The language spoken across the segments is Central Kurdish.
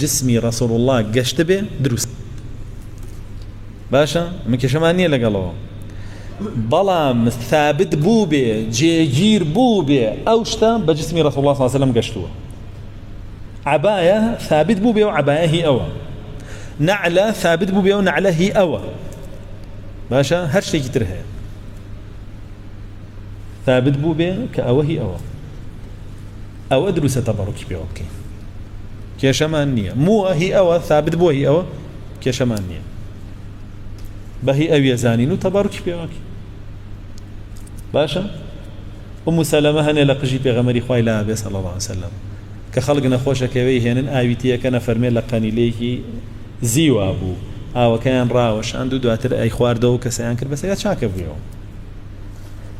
جسمي رسول الله قشت به دروس باشا من كشمانية لقالوا بلام ثابت بوبي جيجير بوبي أوشتا بجسمي رسول الله صلى الله عليه وسلم قشتوه عباية ثابت بوبي وعباية هي أوى نعلة ثابت بوبي ونعلة هي أوى باشا هرشي كترها ثابت بوبي كأوى هي أوى أو أدرس تبارك بيوكي كشمانية مو هي أوى ثابت بو هي أوى كشمانية بهي أوي زانين وتبارك بيوكي باشا أم سلمة هني لقجي بيغمري خوي لا صلى الله عليه وسلم كخلقنا خوشة كوي هنن آويتيا كان فرمي لقاني ليه زيو أبو أو كان راوش عنده دواتر أي خواردو كسيان كر بس يا شاك بيو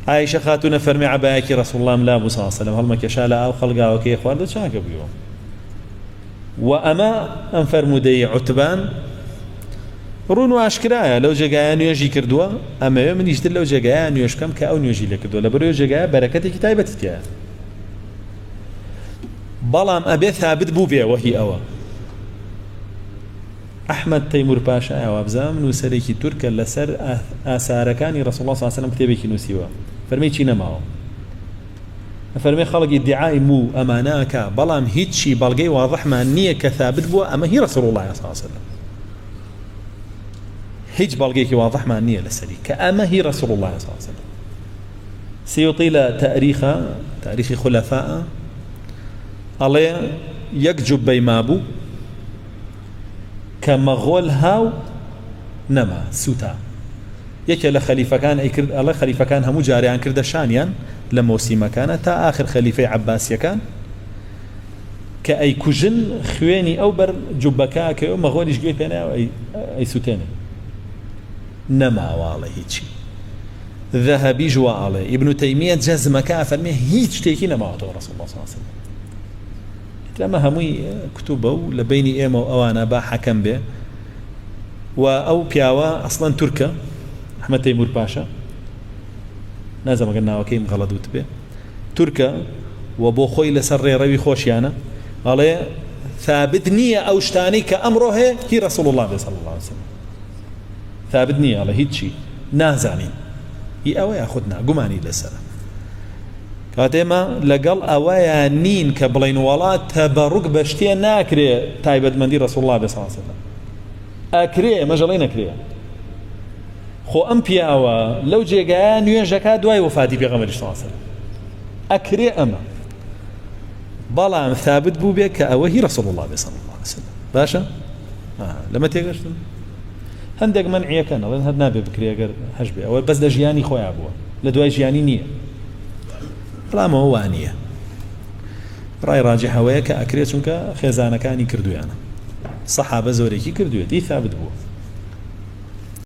عائشة خاتون فرمي عبايك رسول الله ملا صلى الله عليه وسلم هل ما كشالا أو خلقا وكي خواردو شاك بيو وأما أنفرمودي عتبان رونو أشكرايا لو جاء نيجي كردوا أما يوم يجدل لو جاء نيجي كم كأو نيجي لكردوا لبرو جاء بركة كتابتك يا بلام أبي ثابت بوبيا وهي أوا أحمد تيمور باشا أو أبزام نوسريكي تركا لسر آثاركاني رسول الله صلى الله عليه وسلم كتابيكي نوسيوا فرمي چينا معه فرمي خلق ادعاء مو أماناك بلام هيتشي بلغي واضح ما نية كثابت بوا أما هي رسول الله صلى الله عليه وسلم هيج بلغيك واضح ما نية لسري كأما هي رسول الله صلى الله عليه وسلم سيطيل تاريخ خلفاء الله يكجب بيمابو كمغول هاو نما سوتا يكي لخليفة كان يكرد الله خليفة كان همو جاري عن كرد شانيان لموسيما كان تا آخر خليفة عباسية كان كأي كجن خويني أو بر جبكا كأو مغول يشقوي بينا أي سوتيني نما والله هيتشي ذهبي جوا عليه ابن تيمية جزم كافر ميه هيتش تيكي نما رسول الله صلى الله عليه وسلم لما هموي كتبه لبيني إيما وأوانا با حكم به وأو بياوا أصلا تركا أحمد تيمور باشا نازم قلنا وكيم غلطوت به تركا وبو خوي لسر روي خوشيانا عليه ثابت نية أو شتاني كأمره هي رسول الله صلى الله عليه وسلم ثابت نية على هيتشي نازاني هي أوي أخذنا قماني لسر كاتما لقل أوايا نين كبلين ولا تبرك بشتيا ناكري تايبد مندي رسول الله صلى الله عليه وسلم أكري مجالين أكري خو أمبيا أوا لو جيغا نيوجكا دواي وفاتي بيغمر صلى الله عليه وسلم أكري أما بلا ثابت بو بك أوهي رسول الله صلى الله عليه وسلم باشا لما تيغش هندق منعيه كان هذا نابي بكري أجر حجبي أول بس لجياني خويا أبوه لدواي جياني نية لا ما هو عنيه رأي راجح هوايا كأكريتشنك خزانة كاني كردويانا صحابة زوريكي كردويا دي ثابت بوه